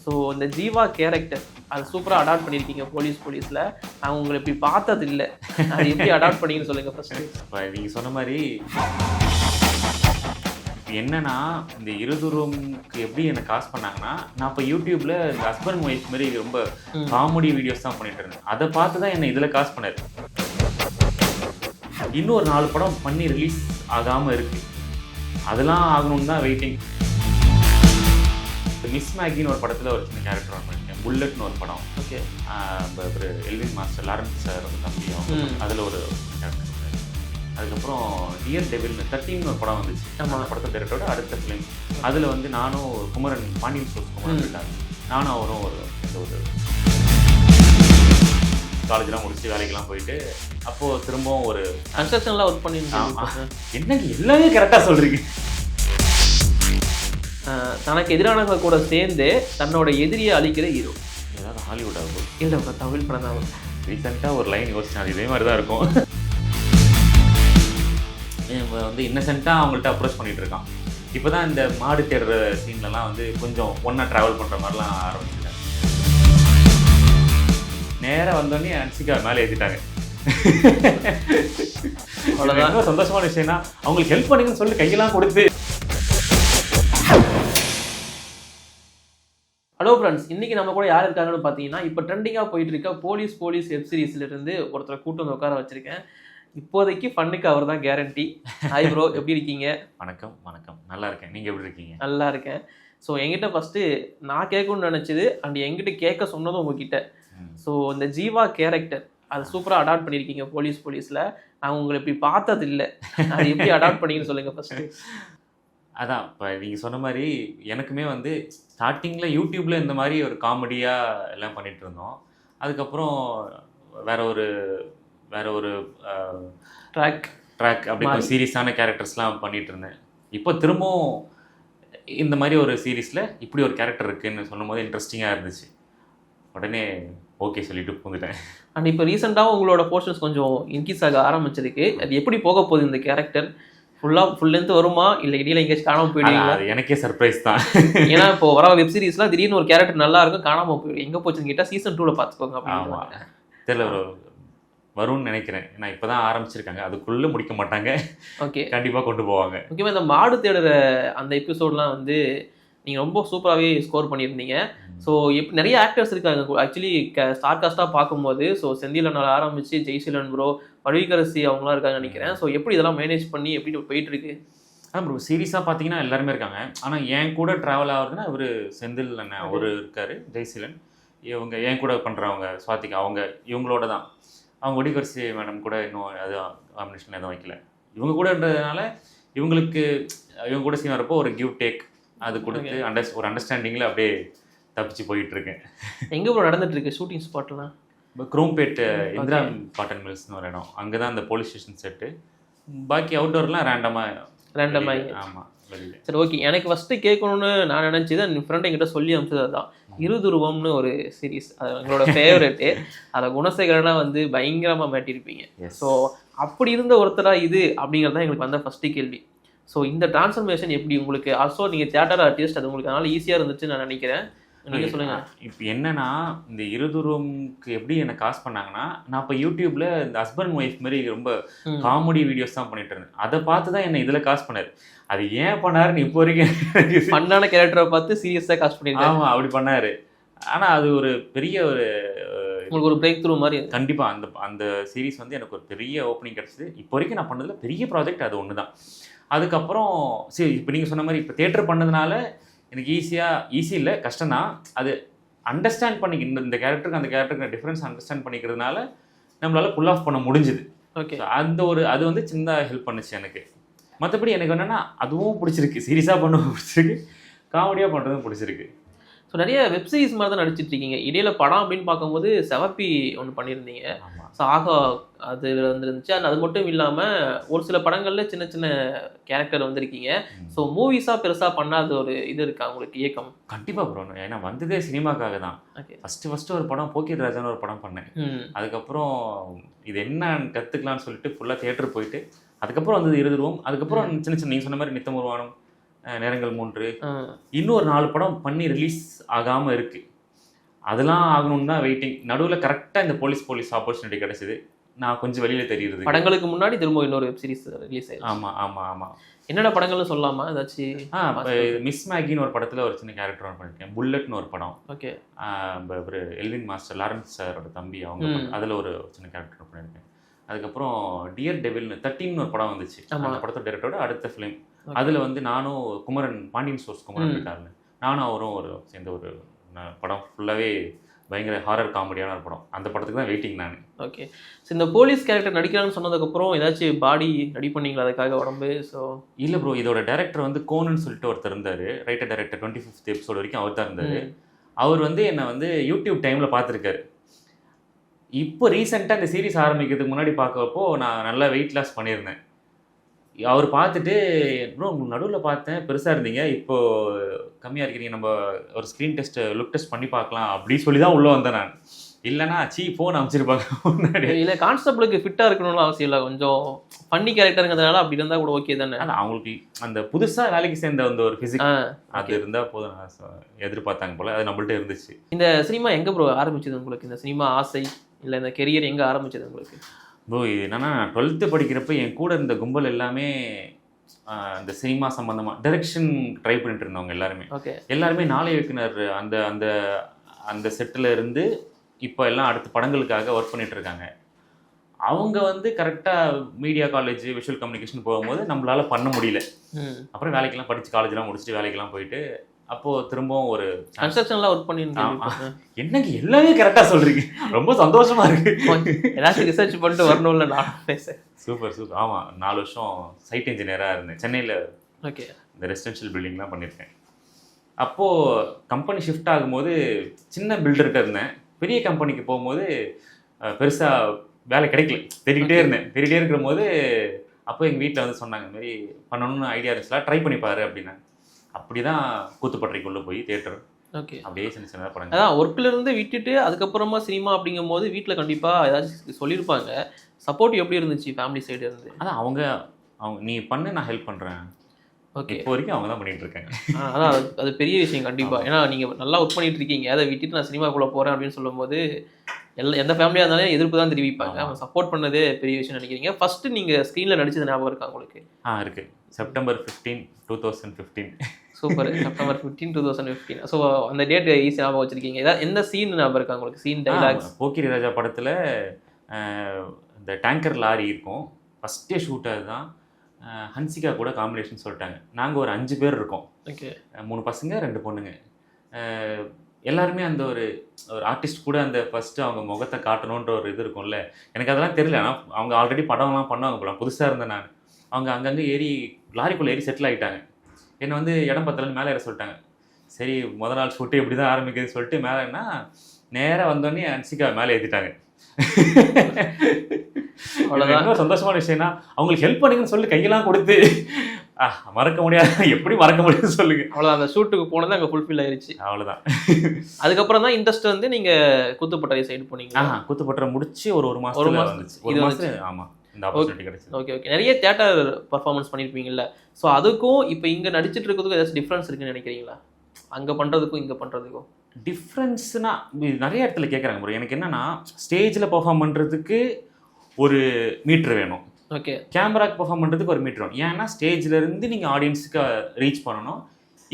So இந்த Jeeva character அது சூப்பராக அடாப்ட் பண்ணியிருக்கீங்க போலீஸில். நான் உங்களை இப்படி பார்த்தது இல்லை, அது எப்படி அடாப்ட் பண்ணீங்கன்னு சொல்லுங்கள் ஃபர்ஸ்ட்டு. இப்போ நீங்கள் சொன்ன மாதிரி என்னன்னா, இந்த இருதுருவம்க்கு எப்படி என்னை காசு பண்ணாங்கன்னா, நான் இப்போ யூடியூப்ல இந்த ஹஸ்பண்ட் ஒய்ஃப் மாதிரி ரொம்ப காமெடி வீடியோஸ் தான் பண்ணிட்டு இருந்தேன். அதை பார்த்து தான் என்னை இதில் காசு பண்ணாரு. இன்னும் ஒரு 4 படம் பண்ணி ரிலீஸ் ஆகாமல் இருக்கு, அதெல்லாம் ஆகணும்னு தான் வெயிட்டிங். மிஸ் மேகின்னு ஒரு படத்தில் ஒரு சின்ன கேரக்டர் ஒன்று பண்ணியிருக்கேன். புல்லட்னு ஒரு படம். ஓகே. ஒரு எல்வின் மாஸ்டர் லாரன்ஸ் சார் தம்பியும் அதில் ஒரு கேரக்டர். அதுக்கப்புறம் டியர் டெவில்னு 13 ஒரு படம் வந்துச்சு. அந்த படத்தை டேரக்டரோட அடுத்த ஃபிலிம். அதில் வந்து நானும் குமரன், பாண்டியன் ஸ்டோர்ஸ் குமரன் இருக்காங்க, நானும் அவரும் ஒரு காலேஜ்லாம் முடிச்சு வேலைக்கெல்லாம் போயிட்டு அப்போது திரும்பவும் ஒரு கன்ஸ்ட்ரக்ஷன்லாம் ஒர்க் பண்ணியிருக்கேன். என்னங்க எல்லாமே கரெக்டாக சொல்கிறீங்க. தனக்கு எதிரானவங்க கூட சேர்ந்து தன்னோட எதிரியை அழிக்கிற ஹீரோ. ஏதாவது ஹாலிவுட் ஆகும் இல்லை, தமிழ் படம் தான். ரீசெண்டாக ஒரு லைன் யோசிச்சேன், அது இதே மாதிரி தான் இருக்கும். வந்து இன்னசென்ட்டாக அவங்கள்ட்ட அப்ரோச் பண்ணிகிட்டு இருக்கான். இப்போ தான் இந்த மாடு தேடுற சீன்லலாம் வந்து கொஞ்சம் ஒன்றா ட்ராவல் பண்ணுற மாதிரிலாம் ஆரம்பிச்சிட்டாங்க. நேராக வந்தோடனே அன்சிகா மேலே ஏற்றிட்டாங்க. அவ்வளோதான். சந்தோஷமான விஷயம்னா அவங்களுக்கு ஹெல்ப் பண்ணுங்கன்னு சொல்லி கையெல்லாம் கொடுத்து. ஹலோ ஃப்ரெண்ட்ஸ், இன்றைக்கி நம்ம கூட யார் இருக்காங்கன்னு பார்த்தீங்கன்னா, இப்போ ட்ரெண்டிங்காக போயிட்டு இருக்க போலீஸ் வெப் சீரிஸ்லேருந்து ஒருத்தரை கூட்டு வந்து உட்கார வச்சுருக்கேன். இப்போதைக்கு ஃபன்னுக்கு அவர் தான் கேரண்டி. ஹாய் ப்ரோ, எப்படி இருக்கீங்க? வணக்கம். நல்லா இருக்கேன். நீங்கள் எப்படி இருக்கீங்க? நல்லா இருக்கேன். ஸோ என்கிட்ட ஃபஸ்ட்டு நான் கேட்கணும்னு நினச்சது அண்ட் என்கிட்ட கேட்க சொன்னதும் உங்ககிட்ட. ஸோ இந்த ஜீவா கேரக்டர் அது சூப்பராக அடாப்ட் பண்ணியிருக்கீங்க போலீஸில். நான் உங்களை இப்படி பார்த்தது இல்லை, அது எப்படி அடாப்ட் பண்ணீங்கன்னு சொல்லுங்கள் ஃபஸ்ட்டு. அதான் இப்போ நீங்கள் சொன்ன மாதிரி எனக்குமே வந்து ஸ்டார்டிங்கில் யூடியூப்பில் இந்த மாதிரி ஒரு காமெடியாக எல்லாம் பண்ணிகிட்டு இருந்தோம். அதுக்கப்புறம் வேற ஒரு ட்ராக் அப்படி ஒரு சீரியஸான கேரக்டர்ஸ்லாம் பண்ணிகிட்டு இருந்தேன். இப்போ திரும்பவும் இந்த மாதிரி ஒரு சீரீஸில் இப்படி ஒரு கேரக்டர் இருக்குதுன்னு சொல்லும் போது இன்ட்ரெஸ்டிங்காக இருந்துச்சு. உடனே ஓகே சொல்லிட்டு போந்துட்டேன். அண்ட் இப்போ ரீசெண்டாக உங்களோட போர்ஷன்ஸ் கொஞ்சம் இன்க்ரீஸ் ஆக ஆரம்பிச்சிருக்கு. அது எப்படி போக போகுது இந்த கேரக்டர்? ஃபுல் லென்த் வருமா, இல்லை இடையில எங்கேயாச்சும் காணாமல் போயிடுவீங்களா? அது எனக்கே சர்ப்ரைஸ் தான். ஏன்னா இப்போ வர வெப் சீரிஸ்லாம் திடீர்னு ஒரு கேரக்டர் நல்லா இருக்கும், காணாமல் போயிடும். எங்கே போச்சுன்னு கேட்டால் சீசன் 2 பார்த்துக்கோங்க அப்படின்னு தெரியல. வரும்னு நினைக்கிறேன். ஏன்னா இப்போ தான் ஆரம்பிச்சிருக்காங்க, அதுக்குள்ளே முடிக்க மாட்டாங்க. ஓகே, கண்டிப்பாக கொண்டு போவாங்க. முக்கியமாக இந்த மாடு தேடுற அந்த எபிசோட்லாம் வந்து நீங்கள் ரொம்ப சூப்பராகவே ஸ்கோர் பண்ணியிருந்தீங்க. ஸோ நிறைய ஆக்டர்ஸ் இருக்காங்க ஆக்சுவலி ஸ்டார் காஸ்ட்டாக பார்க்கும்போது. ஸோ செந்திலனால் ஆரம்பித்து ஜெய்சீலன் ப்ரோ, பழுவிக்கரசி அவங்களாம் இருக்காங்க நினைக்கிறேன். ஸோ எப்படி இதெல்லாம் மேனேஜ் பண்ணி எப்படி போயிட்டுருக்கு? ப்ரோ சீரியஸாக பார்த்தீங்கன்னா எல்லாருமே இருக்காங்க. ஆனால் என் கூட ட்ராவல் ஆகுறதுன்னா இவர் செந்தில் அண்ணன் அவர் இருக்கார், ஜெய்சீலன் இவங்க என் கூட பண்ணுறவங்க, ஸ்வாதிகா அவங்க இவங்களோட தான். அவங்க ஒடிகரசி மேடம் கூட இன்னும் எதுவும் காம்பினேஷன் எதுவும் வைக்கல. இவங்க கூடன்றதுனால இவங்க கூட சீன் வரப்போ ஒரு கிவ் டேக் அது கொடுத்து ஒரு அண்டர்ஸ்டாண்டிங்கில் அப்படியே தப்பிச்சு போயிட்டுருக்கேன். எங்கே ப்ரோ நடந்துட்டுருக்கு ஷூட்டிங் ஸ்பாட்லாம்? இப்போ குரோம்பேட் இந்திரா காட்டன் மில்ஸ்னு ஒரு இடம், அங்கே தான் அந்த போலீஸ் ஸ்டேஷன் செட்டு. பாக்கி அவுட்டோர்லாம் ரேண்டமாக. ஆமாம். சரி, ஓகே. எனக்கு ஃபஸ்ட்டு கேட்கணுன்னு நான் நினச்சது என் ஃப்ரெண்ட் என்கிட்ட சொல்லி அனுப்பிச்சது அதுதான். இருதுருவம்னு ஒரு சீரீஸ், அது எங்களோட ஃபேவரெட்டு. அதில் குணசேகரனாக வந்து பயங்கரமாக மாட்டியிருப்பீங்க. ஸோ அப்படி இருந்த ஒருத்தராக இது அப்படிங்கிறது தான் எங்களுக்கு வந்த ஃபஸ்ட்டு கேள்வி. ஸோ இந்த டிரான்ஸ்ஃபர்மேஷன் எப்படி உங்களுக்கு? ஆல்சோ நீங்கள் தியேட்டர் ஆர்டிஸ்ட், அது உங்களுக்கு அதனால் ஈஸியாக இருந்துச்சு நான் நினைக்கிறேன். நீங்கள் சொல்லுங்கள். இப்போ என்னன்னா, இந்த இருதுருவம்க்கு எப்படி என்னை காசு பண்ணாங்கன்னா, நான் இப்போ யூடியூப்ல இந்த ஹஸ்பண்ட் ஒய்ஃப் மாதிரி ரொம்ப காமெடி வீடியோஸ் தான் பண்ணிட்டு இருந்தேன். அதை பார்த்து தான் என்னை இதில் காசு பண்ணாரு. அது ஏன் பண்ணாருன்னு இப்போ வரைக்கும் ஃபன்னான கேரக்டரை பார்த்து சீரியஸாக காசு பண்ணியிருக்காங்க. ஆமாம், அப்படி பண்ணாரு. ஆனால் அது ஒரு பெரிய உங்களுக்கு ஒரு பிரேக் த்ரூ மாதிரி. கண்டிப்பாக அந்த சீரீஸ் வந்து எனக்கு ஒரு பெரிய ஓப்பனிங் கிடச்சிது. இப்போ வரைக்கும் நான் பண்ணதில் பெரிய ப்ராஜெக்ட் அது ஒன்று தான். அதுக்கப்புறம் சரி, இப்போ நீங்கள் சொன்ன மாதிரி இப்போ தியேட்டர் பண்ணதுனால எனக்கு ஈஸி இல்லை, கஷ்டம்தான். அது அண்டர்ஸ்டாண்ட் பண்ணிக்க இந்த கேரக்டருக்கு அந்த கேரக்டருக்கு டிஃப்ரென்ஸ் அண்டர்ஸ்டாண்ட் பண்ணிக்கிறதுனால நம்மளால் புல் ஆஃப் பண்ண முடிஞ்சுது. ஓகே, அது வந்து சின்னதாக ஹெல்ப் பண்ணுச்சு எனக்கு. மற்றபடி எனக்கு என்னென்னா அதுவும் பிடிச்சிருக்கு, சீரியஸாக பண்ணவும் பிடிச்சிருக்கு, காமெடியாக பண்ணுறதும் பிடிச்சிருக்கு. ஸோ நிறைய வெப் சீரிஸ் மாதிரி தான் நடிச்சிட்ருக்கீங்க. இடையில படம் அப்படின்னு பார்க்கும்போது செவப்பி ஒன்று பண்ணியிருந்தீங்க. ஸோ ஆகா அது வந்துருந்துச்சு. அது மட்டும் இல்லாமல் ஒரு சில படங்களில் சின்ன சின்ன கேரக்டர் வந்திருக்கீங்க. ஸோ மூவிஸாக பெருசாக பண்ணாத ஒரு இது இருக்கா உங்களுக்கு இயக்கம்? கண்டிப்பாக ப்ரோ, ஏன்னா வந்ததே சினிமாக்காக தான். ஃபஸ்ட்டு ஒரு படம் போக்கிர் ராஜான்னு ஒரு படம் பண்ணேன். அதுக்கப்புறம் இது என்ன கற்றுக்கலான்னு சொல்லிட்டு ஃபுல்லாக தியேட்டர் போயிட்டு அதுக்கப்புறம் வந்தது இருதுருவம். அதுக்கப்புறம் சின்ன நீங்கள் சொன்ன மாதிரி நித்தம் உருவானம், நேரங்கள் 3, இன்னும் ஒரு 4 படம் பண்ணி ரிலீஸ் ஆகாமல் இருக்கு. அதெல்லாம் ஆகணும்னு தான் வெயிட்டிங். நடுவில் கரெக்டாக இந்த போலீஸ் ஆப்பர்ச்சுனிட்டி கிடைச்சிது. நான் கொஞ்சம் வெளியில தெரியுது. படங்களுக்கு முன்னாடி திரும்ப இன்னொரு வெப் சீரிஸ் ரிலீஸ் ஆயிடுச்சு. ஆமா. என்னென்ன படங்கள்னு சொல்லலாமா ஏதாச்சும்? மிஸ் மேகின்னு ஒரு படத்துல ஒரு சின்ன கேரக்டர் ஒன்று பண்ணிருக்கேன். புல்லட்னு ஒரு படம். ஓகே. ஒரு எல்வின் மாஸ்டர் லாரன்ஸ் சாரோட தம்பி அவங்க அதுல ஒரு சின்ன கேரக்டர் பண்ணியிருக்கேன். அதுக்கப்புறம் டியர் டெவில்னு 13 ஒரு படம் வந்துச்சு. அந்த படத்தோட டைரக்டரோட அடுத்த ஃபிலிம். அதுல வந்து நானும் குமரன், பாண்டியன் ஸ்டோர்ஸ் குமரன் இருக்காருன்னு, நானும் அவரும் சேர்ந்த ஒரு படம். ஃபுல்லாவே பயங்கர ஹாரர் காமெடியான ஒரு படம். அந்த படத்துக்கு தான் வெயிட்டிங் நான். ஓகே. ஸோ இந்த போலீஸ் கேரக்டர் நடிக்கிறான்னு சொன்னதுக்கப்புறம் ஏதாச்சும் பாடி ரெடி பண்ணீங்களா அதுக்காக உடம்பு? ஸோ இல்லை ப்ரோ, இதோட டேரக்டர் வந்து கோனன்னு சொல்லிட்டு ஒருத்தர் இருந்தார். ரைட்டர் டேரக்டர் 25th எபிசோட் வரைக்கும் அவர் தான் இருந்தார். அவர் வந்து என்னை வந்து யூடியூப் டைமில் பார்த்துருக்காரு. இப்போ ரீசெண்டாக இந்த சீரிஸ் ஆரம்பிக்கிறதுக்கு முன்னாடி பார்க்கப்போ நான் நல்லா வெயிட் லாஸ் பண்ணியிருந்தேன். அவர் பார்த்துட்டு, ப்ரோ உங்களுக்கு நடுவில் பார்த்தேன் பெருசாக இருந்தீங்க, இப்போது கம்மியாக இருக்கிறீங்க, நம்ம ஒரு ஸ்க்ரீன் டெஸ்ட் லுக் டெஸ்ட் பண்ணி பார்க்கலாம் அப்படின்னு சொல்லி தான் உள்ளே வந்தேன் நான். இல்லைனா ஃபோன் அமைச்சிருப்பாங்க முன்னாடி. இல்லை, கான்ஸ்டபிளுக்கு ஃபிட்டாக இருக்கணும்னு அவசியம் இல்லை, கொஞ்சம் ஃபன்னி கேரக்டருங்கிறதுனால அப்படி இருந்தால் கூட ஓகே தானே. ஆனால் அவங்களுக்கு அந்த புதுசாக வேலைக்கு சேர்ந்த அந்த ஒரு ஃபிசிக் அது இருந்தால் போதும் எதிர்பார்த்தாங்க போல். அது நம்மள்ட்ட இருந்துச்சு. இந்த சினிமா எங்கே ப்ரோ ஆரம்பிச்சது உங்களுக்கு? இந்த சினிமா ஆசை இல்லை இந்த கெரியர் எங்கே ஆரம்பிச்சது உங்களுக்கு? ப்ரோ இது என்னன்னா, நான் 12th படிக்கிறப்ப என் கூட இருந்த கும்பல் எல்லாமே இந்த சினிமா சம்மந்தமாக டைரக்ஷன் ட்ரை பண்ணிட்டு இருந்தவங்க எல்லாருமே. ஓகே. எல்லாருமே நாளை இயக்குனர் அந்த அந்த அந்த செட்டில் இருந்து இப்போ எல்லாம் அடுத்த படங்களுக்காக ஒர்க் பண்ணிட்டு இருக்காங்க. அவங்க வந்து கரெக்டாக மீடியா காலேஜ் விஷுவல் கம்யூனிகேஷன் போகும்போது நம்மளால பண்ண முடியல. அப்புறம் வேலைக்கெல்லாம் படித்து காலேஜ்லாம் முடிச்சுட்டு வேலைக்கெல்லாம் போயிட்டு அப்போது திரும்பவும் ஒரு கன்ஸ்ட்ரக்ஷன்லாம் ஒர்க் பண்ணியிருக்கேன். என்னங்க எல்லாமே கரெக்டாக சொல்கிறீங்க, ரொம்ப சந்தோஷமா இருக்கு. ஏதாச்சும் ரிசர்ச் பண்ணிட்டு வரணும்ல நான் பேச. சூப்பர். ஆமாம், 4 வருஷம் சைட் இன்ஜினியராக இருந்தேன் சென்னையில். ஓகே. இந்த ரெசிடென்ஷியல் பில்டிங்லாம் பண்ணியிருக்கேன். அப்போது கம்பெனி ஷிஃப்ட் ஆகும்போது சின்ன பில்டர்கிட்ட இருந்தேன். பெரிய கம்பெனிக்கு போகும்போது பெருசாக வேலை கிடைக்கல, தேடிக்கிட்டே இருக்கிற போது அப்போ எங்கள் வீட்டில் வந்து சொன்னாங்க, இந்த மாதிரி பண்ணணும்னு ஐடியா இருந்துச்சுலாம், ட்ரை பண்ணிப்பாரு அப்படின்னா. அப்படி தான் கூத்துப்பட்டறைக்குள்ளே போய் தியேட்டர். ஓகே. அப்படியே சின்ன படம். அதான் ஒர்க்கில் இருந்து விட்டுட்டு அதுக்கப்புறமா சினிமா அப்படிங்கும் போது வீட்டில் கண்டிப்பாக ஏதாச்சும் சொல்லியிருப்பாங்க. சப்போர்ட் எப்படி இருந்துச்சு ஃபேமிலி சைடு இருந்து? அதான் அவங்க நீ பண்ணு, நான் ஹெல்ப் பண்ணுறேன். ஓகே. இப்போ வரைக்கும் அவங்க தான் பண்ணிட்டு இருக்காங்க. அதான் அது பெரிய விஷயம் கண்டிப்பாக. ஏன்னா நீங்கள் நல்லா ஒர்க் பண்ணிட்டு இருக்கீங்க, அதை விட்டுட்டு நான் சினிமாக்குள்ளே போகிறேன் அப்படின்னு சொல்லும்போது எந்த ஃபேமிலியாக இருந்தாலும் எதிர்ப்பு தான் தெரிவிப்பாங்க. அவங்க சப்போர்ட் பண்ணதே பெரிய விஷயம் நினைக்கிறீங்க. ஃபர்ஸ்ட் நீங்கள் ஸ்க்ரீனில் நடிச்சது ஞாபகம் இருக்கா உங்களுக்கு? இருக்கு. செப்டம்பர் 15, 2015. சூப்பர். செப்டம்பர் 15, 2015. ஸோ அந்த டேட் ஈஸி ஞாபகம் வச்சிருக்கீங்க. ஏதாவது எந்த சீன் ஞாபகம் இருக்கா உங்களுக்கு? Scene dialogues? போக்கிரி ராஜா படத்தில் இந்த டேங்கர் லாரி இருக்கும், ஃபஸ்ட்டே ஷூட். அதுதான் ஹன்சிகா கூட காம்பினேஷன் சொல்லிட்டாங்க. நாங்கள் ஒரு 5 பேர் இருக்கோம். ஓகே. 3 பசங்க 2 பொண்ணுங்க. எல்லாருமே அந்த ஒரு ஆர்டிஸ்ட் கூட அந்த ஃபஸ்ட்டு அவங்க முகத்தை காட்டணுன்ற ஒரு இது இருக்கும்ல. எனக்கு அதெல்லாம் தெரியல. ஆனால் அவங்க ஆல்ரெடி படம்லாம் பண்ணுவாங்க போல. புதுசாக இருந்தேன் நான். அவங்க அங்கங்கே ஏறி லாரிக்குள்ளே ஏறி செட்டில் ஆகிட்டாங்க. என்னை வந்து இடம் பத்தலன்னு மேலே ஏற சொல்லிட்டாங்க. சரி, முதல் நாள் ஷூட்டு எப்படி தான் ஆரம்பிக்குதுன்னு சொல்லிட்டு மேலேன்னா நேராக வந்தோடனே ஹன்சிகா மேலே ஏற்றிட்டாங்க. அவ்வளோதான். சந்தோஷமான விஷயம்னா அவங்களுக்கு ஹெல்ப் பண்ணுங்கன்னு சொல்லி கையெல்லாம் கொடுத்து மறக்க முடியாது. எப்படி மறக்க முடியும்னு சொல்லுங்க. அவ்வளோ அந்த ஷூட்டுக்கு போனது அங்கே ஃபுல்ஃபில் ஆயிடுச்சு. அவ்வளோதான். அதுக்கப்புறம் தான் இண்டஸ்ட்ரி வந்து நீங்கள் கூத்துப்பட்டறை சைடு போனீங்க. கூத்துப்பட்டறை முடிச்சு ஒரு மாதம் வந்துச்சு. ஒரு மாதம். ஆமாம், இந்த ஆப்பர்ச்சுனிட்டி கிடைச்சது. ஓகே. நிறைய தியேட்டர் பர்ஃபார்மன்ஸ் பண்ணியிருப்பீங்கல்ல. ஸோ அதுக்கும் இப்போ இங்கே நடிச்சிட்டு இருக்கிறதுக்கும் ஏதாச்சும் டிஃப்ரென்ஸ் இருக்குன்னு நினைக்கிறீங்களா? அங்கே பண்ணுறதுக்கும் இங்கே பண்ணுறதுக்கும் டிஃப்ரென்ஸ்னா நிறைய இடத்துல கேட்குறாங்க ப்ரோ. எனக்கு என்னன்னா, ஸ்டேஜில் பெர்ஃபார்ம் பண்ணுறதுக்கு ஒரு மீட்ரு வேணும். ஓகே. கேமராக்கு பெர்ஃபார்ம் பண்ணுறதுக்கு ஒரு மீட்ரு வேணும். ஏன்னா ஸ்டேஜ்லேருந்து நீங்கள் ஆடியன்ஸுக்கு ரீச் பண்ணணும்.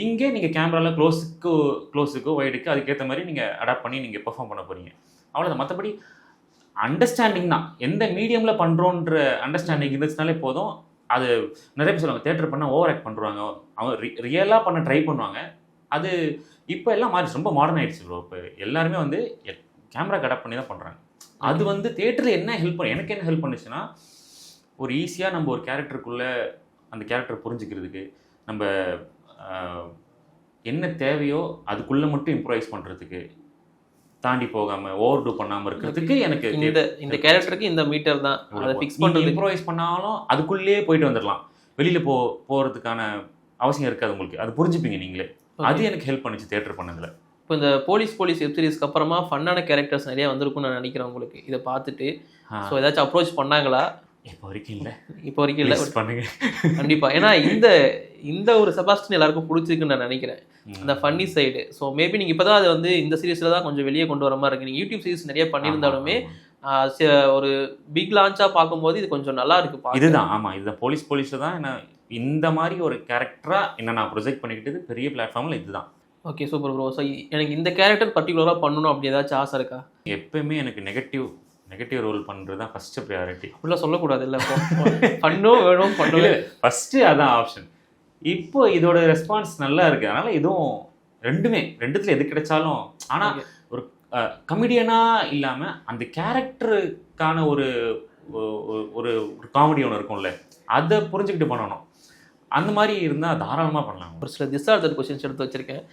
இங்கே நீங்கள் கேமராவில் க்ளோஸுக்கு ஒய்டுக்கு அதுக்கேற்ற மாதிரி நீங்கள் அடாப்ட் பண்ணி நீங்கள் பெர்ஃபார்ம் பண்ண போகிறீங்க. அவ்வளோதான். மற்றபடி அண்டர்ஸ்டாண்டிங் தான். எந்த மீடியமில் பண்ணுறோன்ற அண்டர்ஸ்டாண்டிங் இருந்துச்சுனாலே போதும். அது நிறைய பேர் சொல்லுவாங்க, தேட்டர் பண்ணால் ஓவர் ஆக்ட் பண்ணுறாங்க, அவங்க ரியலாக பண்ண ட்ரை பண்ணுவாங்க. அது இப்போ எல்லாம் மாறிடுச்சு, ரொம்ப மாடர்ன் ஆகிடுச்சு ப்ரோ. இப்போ எல்லாருமே வந்து கேமராக்கு அடாப்ட் பண்ணி தான் பண்ணுறாங்க. அது வந்து தேட்டரில் என்ன ஹெல்ப் எனக்கு என்ன ஹெல்ப் பண்ணுச்சுன்னா, ஒரு ஈஸியாக நம்ம ஒரு கேரக்டருக்குள்ளே அந்த கேரக்டர் புரிஞ்சுக்கிறதுக்கு, நம்ம என்ன தேவையோ அதுக்குள்ளே மட்டும் இம்ப்ரூவைஸ் பண்ணுறதுக்கு, தாண்டி போகாமல் ஓவர் டூ பண்ணாமல் இருக்கிறதுக்கு எனக்கு இந்த கேரக்டருக்கு இந்த மீட்டர் தான் அதை ஃபிக்ஸ் பண்ணுறது. இம்ப்ரூவைஸ் பண்ணாலும் அதுக்குள்ளேயே போயிட்டு வந்துடலாம். வெளியில் போகிறதுக்கான அவசியம் இருக்காது உங்களுக்கு. அது புரிஞ்சுப்பீங்க நீங்களே. அது எனக்கு ஹெல்ப் பண்ணுச்சு தேட்டர் பண்ணதில். இப்போ இந்த போலீஸ் வெப் சீரிஸ்க்கு அப்புறமா ஃபன்னான கேரக்டர்ஸ் நிறைய வந்திருக்கும்னு நான் நினைக்கிறேன் உங்களுக்கு இதை பார்த்துட்டு. ஸோ ஏதாச்சும் அப்ரோச் பண்ணாங்களா? இப்போ வரைக்கும் இல்லை, இப்போ வரைக்கும் இல்லை, பண்ணுங்க கண்டிப்பா. ஏன்னா இந்த ஒரு செபாஸ்டியன் எல்லாருக்கும் பிடிச்சிருக்குன்னு நான் நினைக்கிறேன், அந்த ஃபன்னி சைடு. ஸோ மேபி நீங்கள் இப்போ தான் அது வந்து இந்த சீரீஸில் தான் கொஞ்சம் வெளியே கொண்டு வர மாதிரி இருக்கு. நீங்கள் யூடியூப் சீரிஸ் நிறைய பண்ணியிருந்தாலுமே ஒரு பிக் லான்ச்சாக பார்க்கும்போது இது கொஞ்சம் நல்லா இருக்கு. இதுதான் ஆமாம், இதுதான் போலீஸில் தான் என்ன இந்த மாதிரி ஒரு கேரக்டராக என்ன நான் ப்ரொஜெக்ட் பண்ணிக்கிட்டது பெரிய பிளாட்ஃபார்மில் இதுதான். Okay, super bro. ஸோ எனக்கு இந்த கேரக்டர் பர்டிகுலராக பண்ணணும் அப்படி ஏதாச்சும் ஆசை இருக்கா? எப்பயுமே எனக்கு நெகட்டிவ் ரோல் பண்ணுறது தான் ஃபஸ்ட்டு ப்ரையாரிட்டி. அப்படிலாம் சொல்லக்கூடாது, இல்லை பண்ணும் வேணும் பண்ணல ஃபஸ்ட்டு அதான் ஆப்ஷன். இப்போ இதோட ரெஸ்பான்ஸ் நல்லா இருக்குது, அதனால் இதுவும் ரெண்டுத்துல எது கிடைச்சாலும். ஆனால் ஒரு கமெடியனாக இல்லாமல் அந்த கேரக்டருக்கான ஒரு ஒரு காமெடி ஒன்று இருக்கும்ல, அதை புரிஞ்சுக்கிட்டு பண்ணணும். அந்த மாதிரி இருந்தால் தாராளமாக பண்ணலாம். ஒரு சில டிஸ்ஆர்டர் கொஸ்டின்ஸ் எடுத்து வச்சிருக்கேன்,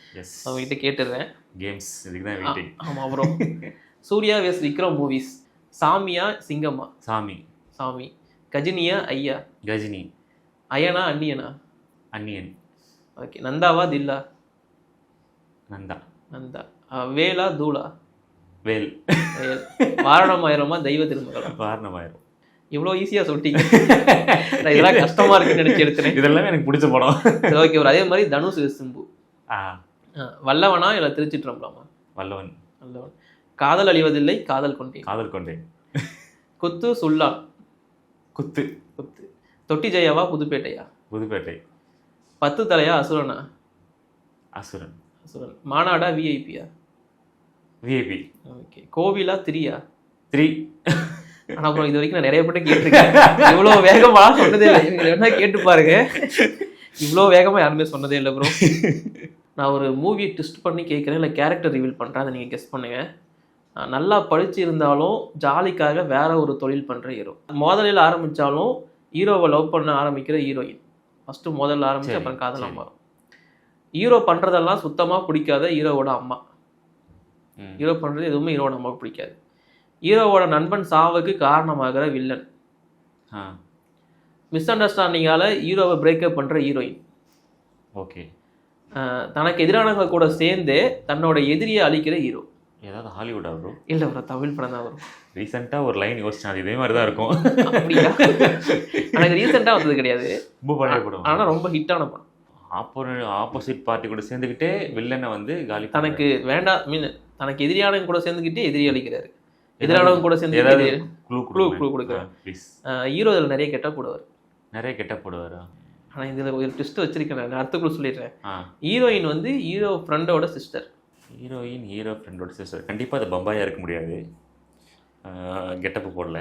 அவங்ககிட்ட கேட்டுடுறேன். கேம்ஸ் இதுக்கு தான் வெயிட்டிங். ஆமாம். அப்புறம் சூர்யா வெஸ் விக்ரம் மூவிஸ், சாமியா சிங்கம்மா? சாமி. கஜினியா ஐயா? கஜினி. அயனா அன்னியனா? அன்னியன். ஓகே. நந்தாவா தில்லா? நந்தா. வேலா தூளா? வேல். வாரணமாயிரமா தெய்வ திருமகளா? வாரணமாயிரம். இவ்வளோ ஈஸியாக சொல்லிட்டீங்க, நான் இதெல்லாம் கஷ்டமா இருக்குன்னு நினைச்சு எடுத்துனேன். இதெல்லாம் எனக்கு பிடிச்ச படம். ஓகே. ஒரு அதே மாதிரி தனுஷ் சிம்பு, வல்லவனா இல்லை திருச்சிற்றம்பலமா? வல்லவன். காதல் அழிவதில்லை காதல் கொண்டேன். குத்து சுல்லா? குத்து. தொட்டி ஜெயாவா புதுப்பேட்டையா? புதுப்பேட்டை. 10 தலையா அசுரனா? அசுரன். மாநாடா விஐபியா? விஐபி. ஓகே. கோவிலா 3 ஆனா அப்புறம் இது வரைக்கும் நான் நிறைய பேர்ட்ட கேட்டிருக்கேன், இவ்வளோ வேகமா சொன்னதே இல்லை. இவங்க என்ன கேட்டு பாருங்க, இவ்வளோ வேகமா யாருமே சொன்னதே இல்லை ப்ரோ. நான் ஒரு மூவியை ட்விஸ்ட் பண்ணி கேட்குறேன், இல்லை கேரக்டர் ரிவீல் பண்ணுறேன், அதை நீங்கள் கெஸ் பண்ணுங்க. நல்லா படிச்சு இருந்தாலும் ஜாலிக்காக வேற ஒரு தொழில் பண்ணுற ஹீரோ. முதலில் ஆரம்பித்தாலும் ஹீரோவை லவ் பண்ண ஆரம்பிக்கிற ஹீரோயின். ஃபஸ்ட்டு முதல்ல ஆரம்பிச்சு அப்புறம் காதலாம் வரும். ஹீரோ பண்ணுறதெல்லாம் சுத்தமாக பிடிக்காத ஹீரோவோட அம்மா. ஹீரோ பண்ணுறது எதுவுமே ஹீரோவோட அம்மாவுக்கு பிடிக்காது. ஹீரோவோட நண்பன் சாவுக்கு காரணமாகிற வில்லன். மிஸ் அண்டர்ஸ்டாண்டிங்கால ஹீரோவை பிரேக்கப் பண்ணுற ஹீரோயின். ஓகே. தனக்கு எதிரானவங்க கூட சேர்ந்து தன்னோட எதிரியை அழிக்கிற ஹீரோ. ஏதாவது ஹாலிவுட்டா ப்ரோ? இல்லை ப்ரோ, தமிழ் படம் தான் வரும். ரீசெண்டாக ஒரு லைன் யோசிச்சேன், அது இதே மாதிரி தான் இருக்கும். அப்படியா? எனக்கு ரீசெண்டாக வந்தது கிடையாது, ரொம்ப பழைய படம், ஆனால் ரொம்ப ஹிட்டான படம். ஆப்போசிட் பார்ட்டி கூட சேர்ந்துக்கிட்டே வில்லனை வந்து காலி, தனக்கு வேண்டாம் தனக்கு எதிரியானவங்க கூட சேர்ந்துக்கிட்டே எதிரி அழிக்கிறாரு. எதிரானவங்க கூட சேர்ந்து க்ளூ கொடுக்குறாரு. ஹீரோ இதில் நிறைய கெட்ட போடுவார். ஆனால் இதில் ஒரு ட்விஸ்ட் வச்சிருக்கேன், நான் அடுத்துக்குள்ள சொல்லிடுறேன். ஹீரோயின் வந்து ஹீரோ ஃப்ரெண்டோட சிஸ்டர். ஹீரோ ஃப்ரெண்டோட சிஸ்டர். கண்டிப்பாக அது பம்பாயாக இருக்க முடியாது, கெட்டப்பு போடல,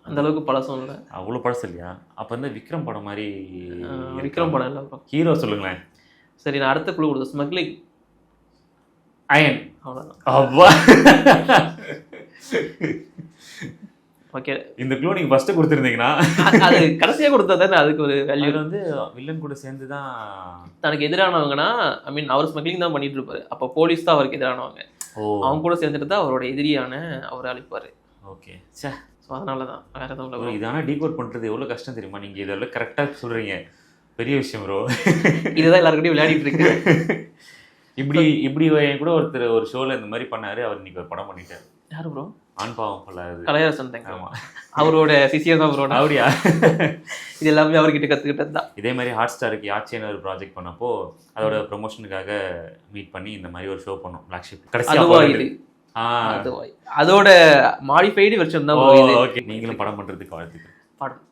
அந்த அளவுக்கு பழசம் இல்லை. அவ்வளோ பழசம் இல்லையா? அப்போ வந்து விக்ரம் படம் மாதிரி. விக்ரம் படம் இல்லை. ஹீரோ சொல்லுங்களேன். சரி, நான் அடுத்த குழு கொடுத்தேன், ஸ்மக்லிங். அயன். அவ்வளோதான். அவ்வா. ஓகே. இந்த க்ளூ நீங்கள் ஃபஸ்ட்டு கொடுத்துருந்தீங்கன்னா அது கடைசியாக கொடுத்தா தானே அதுக்கு ஒரு வேல்யூ. வந்து வில்லன் கூட சேர்ந்து தான் தனக்கு எதிரானவங்கன்னா, ஐ மீன் அவர் ஸ்மக்லிங் தான் பண்ணிட்டு இருப்பாரு, அப்போ போலீஸ் தான் அவருக்கு எதிரானவங்க. அவங்க கூட சேர்ந்துட்டு தான் அவரோட எதிரியான அவரை அழிப்பாரு. ஓகே. சே, ஸோ அதனால தான் வேற எதுவும் இல்லை. இதான டீகோட் பண்ணுறது எவ்வளோ கஷ்டம் தெரியுமா? நீங்கள் இதெல்லாம் கரெக்டாக சொல்கிறீங்க, பெரிய விஷயம் ப்ரோ. இதுதான் எல்லாருக்கிட்டையும் விளையாடிட்டு இருக்கு. இப்படி என் கூட ஒருத்தர் ஒரு ஷோவில் இந்த மாதிரி பண்ணாரு, அவர் இன்னைக்கு ஒரு படம் பண்ணிட்டார். யாரு ப்ரோ? ஆண் பாவம் சொல்லாது, கலையரசன். ஆமாம், அவரோட சிசியர் தான் ப்ரோ. அப்படியா? இது எல்லாமே அவர்கிட்ட கற்றுக்கிட்டது தான். இதே மாதிரி ஹாட் ஸ்டாருக்கு யாச்சின்னு ஒரு ப்ராஜெக்ட் பண்ணப்போ அதோட ப்ரொமோஷனுக்காக மீட் பண்ணி இந்த மாதிரி ஒரு ஷோ பண்ணோம், பிளாக் ஷிப். கடைசி அதோட மாடிஃபைடு வெர்ஷன் தான். ஓகே, நீங்களும் படம் பண்ணுறதுக்கு வாழ்த்துக்கள். படம்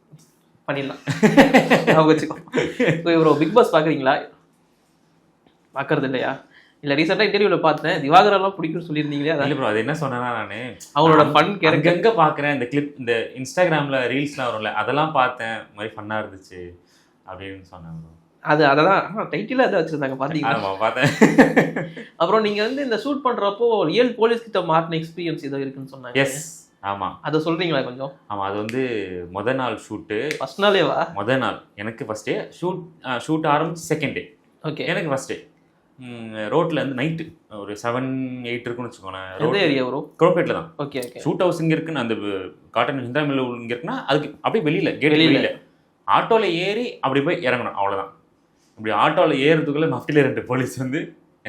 பண்ணிடலாம் வச்சுக்கோ. ப்ரோ, பிக் பாஸ் பார்க்குறீங்களா? பார்க்கறது இல்லையா? இல்லை, ரீசெண்டாக இன்டர்வியூவில் பார்த்தேன், திவாகரெல்லாம் பிடிக்கும்னு சொல்லியிருந்தீங்களே. இல்லை ப்ரோ, அது என்ன சொன்னேன்னா, நான் அவங்களோட ஃபன் எங்கே பார்க்குறேன், இந்த கிளிப், இந்த இன்ஸ்டாகிராமில் ரீல்ஸ்லாம் வரும்ல, அதெல்லாம் பார்த்தேன், இந்த மாதிரி ஃபன்னாக இருந்துச்சு அப்படின்னு சொன்னாங்க. அதை தான் டைட்டிலாக அதை வச்சுருந்தாங்க, பார்த்தீங்களா? பார்த்தேன். அப்புறம் நீங்கள் வந்து இந்த ஷூட் பண்ணுறப்போ ரியல் போலீஸ் கிட்ட மாட்டின எக்ஸ்பீரியன்ஸ் ஏதோ இருக்குன்னு சொன்னாங்க. எஸ், ஆமாம், அதை சொல்கிறீங்களா கொஞ்சம்? ஆமாம், அது வந்து மொதல் நாள் ஷூட்டு. ஃபஸ்ட் நாளேவா? மொதல் நாள் எனக்கு ஃபஸ்ட் டே ஷூட் ஆரம்பிச்சு செகண்ட் டே. ஓகே, எனக்கு ஃபஸ்ட் டே ரோட்டில் வந்து நைட்டு ஒரு 7-8 இருக்குன்னு வச்சுக்கோங்களேன். எந்த ஏரியா வரும்? குரோப்பேட்டில் தான். Okay okay. ஷூட் ஹவுஸ் இங்கே இருக்குன்னு, அந்த காட்டன் ஹிந்தா மில் இங்கே இருக்குன்னா அதுக்கு அப்படியே வெளியில் கேட் வெளியில் ஆட்டோவில் ஏறி அப்படி போய் இறங்கணும், அவ்வளோதான். இப்படி ஆட்டோவில் ஏறுறதுக்குள்ளே மஃப்டியில் 2 போலீஸ் வந்து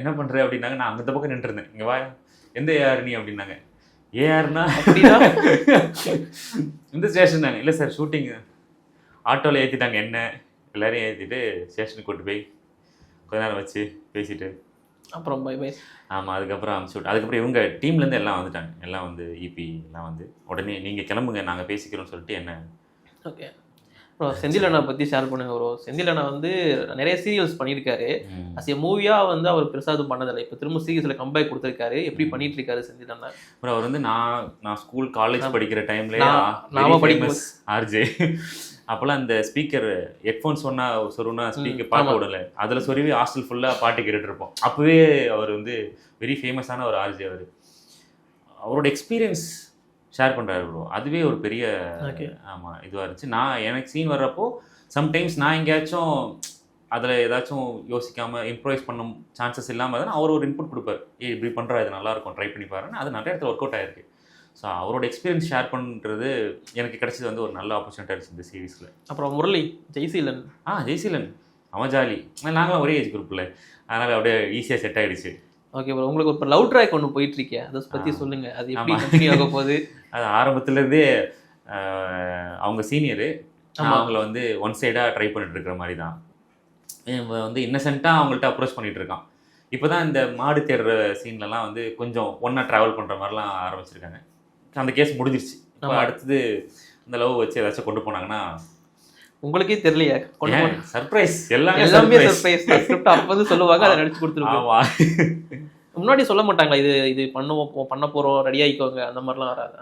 என்ன பண்ணுற அப்படின்னாங்க. நான் அந்த பக்கம் நின்றுருந்தேன், இங்கே வா, எந்த யார் நீ அப்படின்னாங்க. ஏஆர்னா அப்படின்னா இந்த ஸ்டேஷன் தாங்க. இல்லை சார் ஷூட்டிங் ஆட்டோவில் ஏற்றிட்டாங்க, என்ன எல்லாரையும் ஏற்றிட்டு ஸ்டேஷனுக்கு கூட்டு போய் கொஞ்ச நேரம் வச்சு பேசிட்டு அப்புறம் பை பை. ஆமாம், அதுக்கப்புறம் அனுப்பிச்சு விட்டு அதுக்கப்புறம் இவங்க டீம்லேருந்து எல்லாம் வந்துட்டாங்க. எல்லாம் வந்து இபி எல்லாம் வந்து உடனே நீங்கள் கிளம்புங்க நாங்கள் பேசிக்கிறோம்னு சொல்லிட்டு என்ன. ஓகே ப்ரோ, செந்தில் அண்ணா பற்றி ஷேர் பண்ணுங்க ப்ரோ. செந்தில் அண்ணா வந்து நிறைய சீரியல்ஸ் பண்ணியிருக்காரு. அஸ் ஏ மூவியாக வந்து அவர் பெருசாக எதுவும் பண்ணதில்லை. இப்போ திரும்ப சீரியஸில் கம்பேக் கொடுத்துருக்காரு. எப்படி பண்ணிட்டு இருக்காரு செந்தில் அண்ணா? அப்புறம் அவர் வந்து நான் ஸ்கூல் காலேஜ் படிக்கிற டைம்லேயே நாம படிக்கும் ஆர்ஜே அப்போல்லாம் அந்த ஸ்பீக்கர் ஹெட்ஃபோன்ஸ் சொன்னா ஸ்பீக்கர் பார்க்க விடல, அதில் சொருவி ஹாஸ்டல் ஃபுல்லாக பாட்டு கேட்டுட்டு இருப்போம். அப்போவே அவர் வந்து வெரி ஃபேமஸான ஒரு ஆர்ஜே. அவரோட எக்ஸ்பீரியன்ஸ் ஷேர் பண்ணுறாரு ப்ரோ. அதுவே ஒரு பெரிய ஆமாம் இதுவாக இருந்துச்சு. எனக்கு சீன் வர்றப்போ சம்டைம்ஸ் நான் எங்கேயாச்சும் அதில் ஏதாச்சும் யோசிக்காமல் இம்ப்ரோவைஸ் பண்ண சான்சஸ் இல்லாமல் தான் அவர் ஒரு இன்புட் கொடுப்பார். இப்படி பண்ணுறா, இது நல்லாயிருக்கும், ட்ரை பண்ணி பாருன்னு. அது நிறைய இடத்துல ஒர்க் அவுட் ஆகிருக்கு. ஸோ அவரோட எக்ஸ்பீரியன்ஸ் ஷேர் பண்ணுறது எனக்கு கிடைச்சது வந்து ஒரு நல்ல ஆப்பர்ச்சுனிட்டி இருந்துச்சு இந்த சீரீஸில். அப்புறம் முரளி ஜெய்சீலன். ஜெய்சீலன் அவன் ஜாலி. நாங்களும் ஒரே ஏஜ் குரூப்பில், அதனால் அப்படியே ஈஸியாக செட் ஆகிடுச்சு. ஓகே ப்ரோ, உங்களுக்கு ஒரு லவ் ட்ராக் ஒன்று போயிட்டு இருக்கேன், அதை பற்றி சொல்லுங்க. அது எப்படி கண்டினியூ ஆக போகுது? அது ஆரம்பத்துலேருந்தே அவங்க சீனியரு, அவங்கள வந்து ஒன் சைடாக ட்ரை பண்ணிட்டு இருக்கிற மாதிரி தான். வந்து இன்னசென்ட்டாக அவங்கள்ட்ட அப்ரோச் பண்ணிட்டு இருக்கான். இப்போ தான் இந்த மாடு தேடுற சீன்லலாம் வந்து கொஞ்சம் ஒன்றா ட்ராவல் பண்ணுற மாதிரிலாம் ஆரம்பிச்சிருக்காங்க. அந்த கேஸ் முடிஞ்சிருச்சு. இப்போ அடுத்தது இந்த லவ் வச்சு ஏதாச்சும் கொண்டு போனாங்கன்னா உங்களுக்கே தெரியலையா? சர்ப்ரைஸ், எல்லாமே சர்ப்ரைஸ். ஸ்கிரிப்ட் அப்போது சொல்லுவாங்க, அதை நடிச்சு கொடுத்துருவாங்க. முன்னாடி சொல்ல மாட்டாங்களா இது பண்ண போறோம், ரெடி ஆயிக்கோங்க, அந்த மாதிரிலாம் வராதா?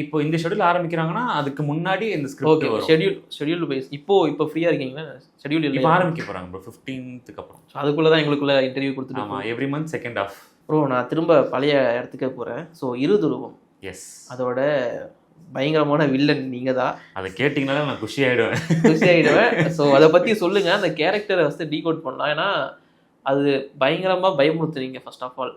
இப்போ இந்த ஷெட்யூல் ஆரம்பிக்கிறாங்கன்னா அதுக்கு முன்னாடி இந்த ஸ்கிரிப்ட் வரும். ஷெட்யூல் பேஸ். இப்போ ஃப்ரீயா இருக்கீங்களா? ஷெட்யூல் இல்லை, இப்போ ஆரம்பிக்க போறாங்க ப்ரோ 15th அப்புறம். அதுக்குள்ள தான் எங்களுக்குள்ள இன்டர்வியூ கொடுத்துட்டு. ஆமா, every month second off. Bro நான் திரும்ப பழைய இடத்துக்கு போறேன். ஸோ இருதுருவம், எஸ், அதோட பயங்கரமான வில்லன் நீங்க தான். அதை கேட்டிங்கனால நான் குஷி ஆயிடுவேன். ஸோ அதை பத்தி சொல்லுங்க. அந்த கேரக்டரை ஃபஸ்ட்டு டீகோட் பண்ணலாம். ஏன்னா அது பயங்கரமா பயமுறுத்துறீங்க. ஃபர்ஸ்ட் ஆஃப் ஆல்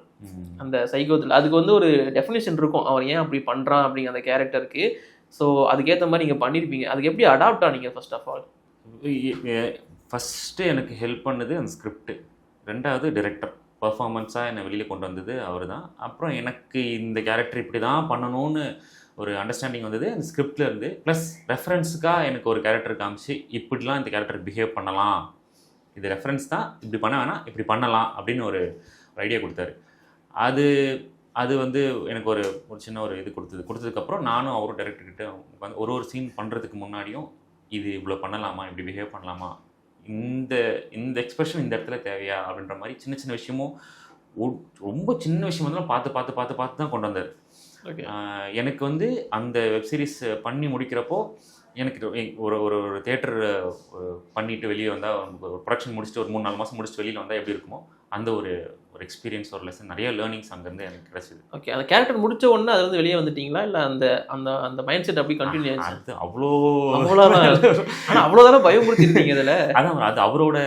அந்த சைக்கோத்தில் அதுக்கு வந்து ஒரு டெஃபினேஷன் இருக்கும், அவர் ஏன் அப்படி பண்றான் அப்படிங்கிற அந்த கேரக்டருக்கு. ஸோ அதுக்கேற்ற மாதிரி நீங்க பண்ணியிருப்பீங்க. அதுக்கு எப்படி அடாப்ட் ஆனீங்க? ஃபர்ஸ்ட் ஆஃப் ஆல் ஃபஸ்ட்டு எனக்கு ஹெல்ப் பண்ணது அந்த ஸ்கிரிப்ட். ரெண்டாவது டைரக்டர் பர்ஃபார்மன்ஸாக என்னை வெளியில் கொண்டு வந்தது அவர் தான். அப்புறம் எனக்கு இந்த கேரக்டர் இப்படி தான் பண்ணணும்னு ஒரு அண்டர்ஸ்டாண்டிங் வந்தது அந்த ஸ்கிரிப்டில் இருந்து. ப்ளஸ் ரெஃபரன்ஸுக்காக எனக்கு ஒரு கேரக்டர் காமிச்சு இப்படிலாம் இந்த கேரக்டர் பிஹேவ் பண்ணலாம், இது ரெஃபரன்ஸ் தான், இப்படி பண்ண வேணாம், இப்படி பண்ணலாம் அப்படின்னு ஒரு ஐடியா கொடுத்தாரு. அது வந்து எனக்கு ஒரு சின்ன ஒரு இது கொடுத்ததுக்கப்புறம் நானும் அவரும் டைரக்டர்கிட்ட வந்து ஒரு சீன் பண்ணுறதுக்கு முன்னாடியும் இது இவ்வளோ பண்ணலாமா, இப்படி பிஹேவ் பண்ணலாமா, இந்த எக்ஸ்பிரஷன் இந்த இடத்துல தேவையா அப்படின்ற மாதிரி சின்ன சின்ன விஷயமும் ரொம்ப சின்ன விஷயம் வந்து பார்த்து தான் கொண்டு வந்தார். எனக்கு வந்து அந்த வெப்சீரிஸ் பண்ணி முடிக்கிறப்போ எனக்கு ஒரு ஒரு தேட்டர் பண்ணிட்டு வெளியே வந்தால், ப்ரொடக்ஷன் முடிச்சுட்டு ஒரு 3-4 மாதம் முடிச்சுட்டு வெளியில் வந்தால் எப்படி இருக்குமோ அந்த ஒரு எக்ஸ்பீரியன்ஸ், ஒரு லெசன், நிறைய லேர்னிங்ஸ் அங்கேருந்து எனக்கு கிடைச்சிது. ஓகே, அந்த கேரக்டர் முடிச்ச உடனே அதுலேருந்து வெளியே வந்துட்டீங்களா, இல்லை அந்த அந்த அந்த மைண்ட் செட் அப்படி கண்டினியூ ஆச்சு? அது அவ்வளோதானே பயமுறுத்திருந்தீங்க இதில். அதான் அது அவரோட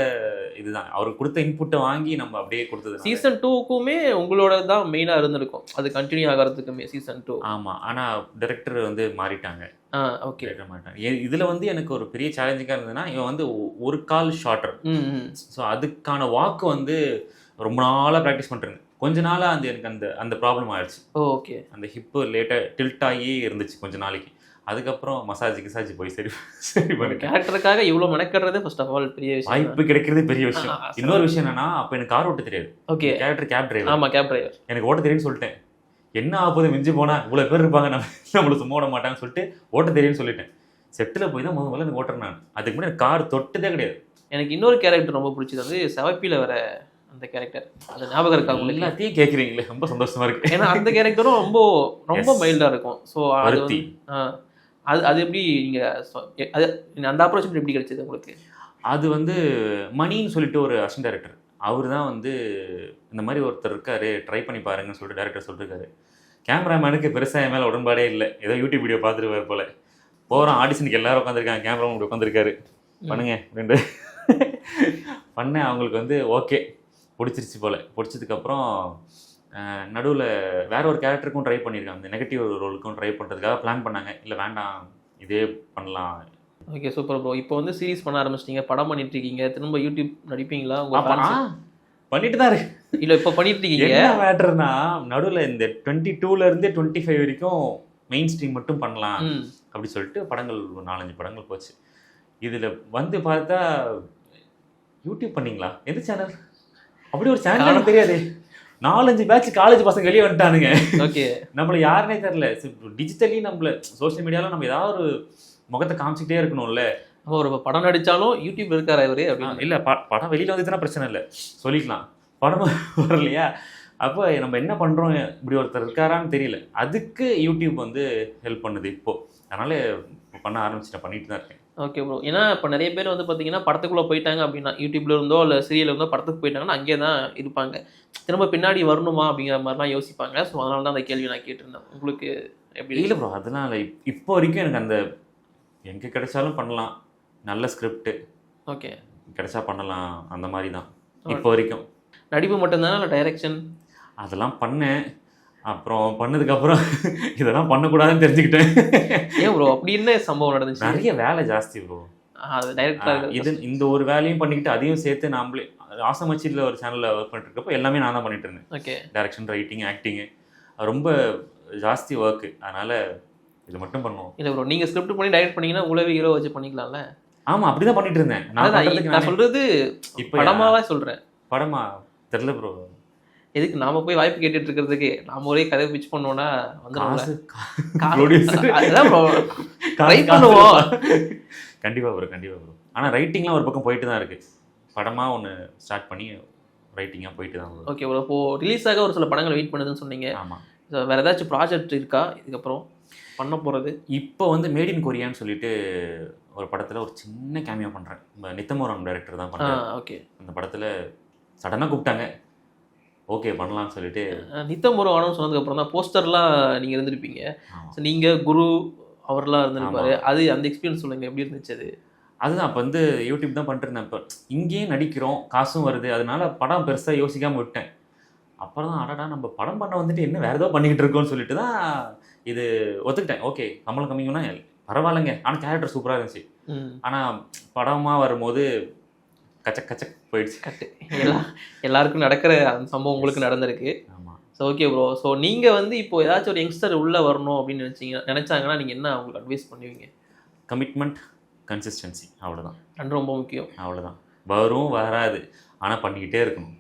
இதுதான், அவருக்கு கொடுத்த இன்புட்டை வாங்கி நம்ம அப்படியே கொடுத்தது. சீசன் 2க்குமே உங்களோட தான் மெயினாக இருந்திருக்கும், அது கண்டினியூ ஆகிறதுக்குமே சீசன் 2. ஆமாம், ஆனால் டைரக்டர் வந்து மாறிட்டாங்க. ஓகே, மாட்டாங்க. இதில் வந்து எனக்கு ஒரு பெரிய சேலஞ்சிங்காக இருந்ததுன்னா, இவன் வந்து ஒரு கால் ஷார்ட்டர். ஸோ அதுக்கான வாக்கு வந்து ரொம்ப நாளாக ப்ராக்டிஸ் பண்ணுறேன். கொஞ்ச நாளாக எனக்கு அந்த ப்ராப்ளம் ஆயிடுச்சு. ஓகே, அந்த ஹிப்பு லேட்டாக டில்ட் ஆகி இருந்துச்சு கொஞ்ச நாளைக்கு. அதுக்கப்புறம் மசாஜ் போய் சரி பண்ணி கேரக்டருக்காக இவ்வளோ மெனக்கடுறதே ஃபர்ஸ்ட் ஆஃப் ஆல் பெரிய விஷயம். வாய்ப்பு கிடைக்கிறதே பெரிய விஷயம். இன்னொரு விஷயம் என்னன்னா, அப்போ எனக்கு கார் ஓட்ட தெரியாது. Okay, character cab driver. ஆமாம், கேப் டிரைவர். எனக்கு ஓட்ட தெரியும்னு சொல்லிட்டேன். என்ன ஆகுது, மிஞ்சி போனால் இவ்வளோ பேர் இருப்பாங்க, நம்மளை சும்மா ஓட மாட்டாங்கன்னு சொல்லிட்டு ஓட்ட தெரியும்னு சொல்லிட்டேன். செட்டில் போய் தான் முதல்ல எனக்கு ஓட்டுறேன் நான். அதுக்கு முன்னாடி கார் தொட்டதே கிடையாது. எனக்கு இன்னொரு கேரக்டர் ரொம்ப பிடிச்சது வந்து செவப்பியில் வர அந்த கேரக்டர். அது ஞாபகம் இருக்கா உங்களுக்கு? எல்லாத்தையும் கேட்குறீங்களே, ரொம்ப சந்தோஷமா இருக்கு. ஏன்னா அந்த கேரக்டரும் ரொம்ப மைல்டாக இருக்கும். ஸோ அது எப்படி நீங்கள் அது அந்த ஆப்பர்ச்சுனிட்டி எப்படி கிடைச்சது உங்களுக்கு? அது வந்து மணின்னு சொல்லிட்டு ஒரு அசிஸ்டன்ட் டைரக்டர், அவர் தான் வந்து இந்த மாதிரி ஒருத்தர் இருக்காரு, ட்ரை பண்ணி பாருங்கன்னு சொல்லிட்டு டைரக்டர் சொல்லியிருக்காரு. கேமராமேனுக்கு பெருசாக என் மேலே உடன்பாடே இல்லை. ஏதோ யூடியூப் வீடியோ பார்த்துட்டு போல போகிறோம். ஆடிஷனுக்கு எல்லாரும் உட்காந்துருக்காங்க, கேமராமேன் இப்படி உட்காந்துருக்காரு, பண்ணுங்க அப்படின்ட்டு பண்ணேன். அவங்களுக்கு வந்து ஓகே பிடிச்சிருச்சு போல். பிடிச்சதுக்கப்புறம் நடுவில் வேற ஒரு கேரக்டருக்கும் ட்ரை பண்ணியிருக்காங்க, அந்த நெகட்டிவ் ரோலுக்கும் ட்ரை பண்ணுறதுக்காக பிளான் பண்ணாங்க. இல்லை வேண்டாம், இதே பண்ணலாம். Okay, super bro. இப்போ வந்து சீரிஸ் பண்ண ஆரம்பிச்சிட்டீங்க, படம் பண்ணிட்டு இருக்கீங்க, திரும்ப யூடியூப் நடிப்பீங்களா? பண்ணிட்டு தான் இருக்கு. இல்ல இப்ப பண்ணிட்டு இருக்கீங்க. என்ன மேட்டர்னா நடுவில் இந்த 22ல இருந்து 25 வரைக்கும் மெயின் ஸ்ட்ரீம் மட்டும் பண்ணலாம் ம். அப்படி சொல்லிட்டு படங்கள் ஒரு 4-5 படங்கள் போச்சு. இதுல வந்து பார்த்தா யூடியூப் பண்ணீங்களா எந்த சேனல் அப்படி ஒரு சேனல் தெரியாது. 4-5 பேட்ச் காலேஜ் பசங்க வெளியே வந்துட்டானுங்க. ஓகே. நம்மள யாருனே தெரியல. டிஜிட்டலி நம்மள சோஷியல் மீடியால நம்ம ஏதாவது ஒரு முகத்தை காமிச்சிக்கிட்டே இருக்கணும்ல. ஒரு படம் நடிச்சாலும் யூடியூப் இருக்காரு இவரு அப்படின்னு. இல்ல படம் வெளியில வந்துச்சுன்னா பிரச்சனை இல்லை, சொல்லிக்கலாம். படம் வரலையா, அப்போ நம்ம என்ன பண்றோம், இப்படி ஒருத்தர் இருக்காரான்னு தெரியல. அதுக்கு யூடியூப் வந்து ஹெல்ப் பண்ணுது இப்போ. அதனால பண்ண ஆரம்பிச்சுட்டேன், பண்ணிட்டு தான் இருக்கேன். Okay bro. ஏன்னா இப்போ நிறைய பேர் வந்து பார்த்தீங்கன்னா படத்துக்குள்ளே போயிட்டாங்க அப்படின்னா யூடியூப்ல இருந்தோ இல்லை சீரியல் இருந்தோ படத்துக்கு போயிட்டாங்கன்னா அங்கேயே தான் இருப்பாங்க. திரும்ப பின்னாடி வரணுமா அப்படிங்கிற மாதிரிலாம் யோசிப்பாங்க. ஸோ அதனால தான் அந்த கேள்வி நான் கேட்டிருந்தேன். உங்களுக்கு எப்படி? இல்லை ப்ரோ, அதெல்லாம் இல்லை. இப்போ வரைக்கும் எனக்கு அந்த எங்கே கிடைச்சாலும் பண்ணலாம், நல்ல ஸ்கிரிப்ட் ஓகே கிடைச்சா பண்ணலாம், அந்த மாதிரி தான் இப்போ வரைக்கும். நடிப்பு மட்டும்தானே இல்லை டைரக்ஷன்? அதெல்லாம் பண்ணேன். அப்புறம் பண்ணதுக்கப்புறம் இதெல்லாம் பண்ணக்கூடாதுன்னு தெரிஞ்சுக்கிட்டேன். ஏன் ப்ரோ அப்படி என்ன சம்பவம் நடந்துச்சு? நிறைய வேலை ஜாஸ்தி ப்ரோ. அது டைரக்டர் இது இந்த ஒரு வேலையும் பண்ணிக்கிட்டு அதையும் சேர்த்து நாமளே ஆசமச்சியில் ஒரு சேனலில் ஒர்க் பண்ணிட்டு இருக்கப்போ எல்லாமே நான் தான் பண்ணிட்டு இருந்தேன். ஓகே. டைரக்ஷன், ரைட்டிங், ஆக்டிங்கு ரொம்ப ஜாஸ்தி ஒர்க்கு. அதனால இது மட்டும் பண்ணுவோம். இல்லை ப்ரோ, நீங்கள் ஸ்கிரிப்ட் பண்ணி டைரக்ட் பண்ணீங்கன்னா உங்களவே ஹீரோ வச்சு பண்ணிக்கலாம்ல? ஆமாம், அப்படிதான் பண்ணிட்டு இருந்தேன். நான் சொல்றது இப்போ படமாவே சொல்கிறேன். படமா தெரியல ப்ரோ. எதுக்கு நாம போய் வாய்ப்பு கேட்டுட்டு இருக்கிறதுக்கு நாம ஒரே கதை பிச் பண்ணோம்னா வந்துடும். கண்டிப்பா ப்ரோ, கண்டிப்பா ப்ரோ. ஆனா ரைட்டிங்லாம் ஒரு பக்கம் போயிட்டு தான் இருக்கு. படமா ஒன்று ஸ்டார்ட் பண்ணி ரைட்டிங்காக போயிட்டு தான் ப்ரோ. Okay bro. இப்போ ரிலீஸ் ஆக ஒரு சில படங்கள் வெயிட் பண்ணுதுன்னு சொன்னீங்க. ஆமாம். வேற ஏதாச்சும் ப்ராஜெக்ட் இருக்கா இதுக்கப்புறம் பண்ண போகிறது? இப்போ வந்து மேட் இன் கொரியான்னு சொல்லிட்டு ஒரு படத்தில் ஒரு சின்ன கேமியோ பண்ணுறேன். நித்தமோரான் டைரக்டர் தான் பண்ணுறேன். ஓகே. அந்த படத்தில் சடனாக கூப்பிட்டாங்க, ஓகே பண்ணலாம்னு சொல்லிட்டு. நித்தமுறை ஆனோன்னு சொன்னதுக்கப்புறம் தான் போஸ்டர்லாம் நீங்கள் இருந்திருப்பீங்க. நீங்கள் குரு அவர்லாம் இருந்திருப்பாரு. அது அந்த எக்ஸ்பீரியன்ஸ் சொல்லுங்கள், எப்படி இருந்துச்சு அது? அதுதான் அப்போ வந்து யூடியூப் தான் பண்ணிட்டுருந்தேன். இப்போ இங்கேயும் நடிக்கிறோம், காசும் வருது, அதனால படம் பெருசாக யோசிக்காமல் விட்டேன். அப்புறம் தான் அடடா நம்ம படம் பண்ண வந்துட்டு என்ன வேறு ஏதோ பண்ணிக்கிட்டு இருக்கோம்னு சொல்லிட்டு தான் இது ஒத்துக்கிட்டேன். ஓகே சம்பளம் கம்மிங்கன்னா பரவாயில்லைங்க, ஆனால் கேரக்டர் சூப்பராக இருந்துச்சு. ஆனால் படமாக வரும்போது கச்சக் கச்சக் போயிடுச்சு. கட்டு எல்லாருக்கும் நடக்கிற அந்த சம்பவம் உங்களுக்கு நடந்திருக்கு. ஆமாம். So okay bro. ஸோ நீங்கள் வந்து இப்போ ஏதாச்சும் ஒரு யங்ஸ்டர் உள்ளே வரணும் அப்படின்னு நினச்சாங்கன்னா நீங்கள் என்ன அவங்களுக்கு அட்வைஸ் பண்ணுவீங்க? கமிட்மெண்ட், கன்சிஸ்டன்சி, அவ்வளோதான். ரெண்டு ரொம்ப முக்கியம். அவ்வளோதான். வரும் வராது, ஆனால் பண்ணிக்கிட்டே இருக்கணும்.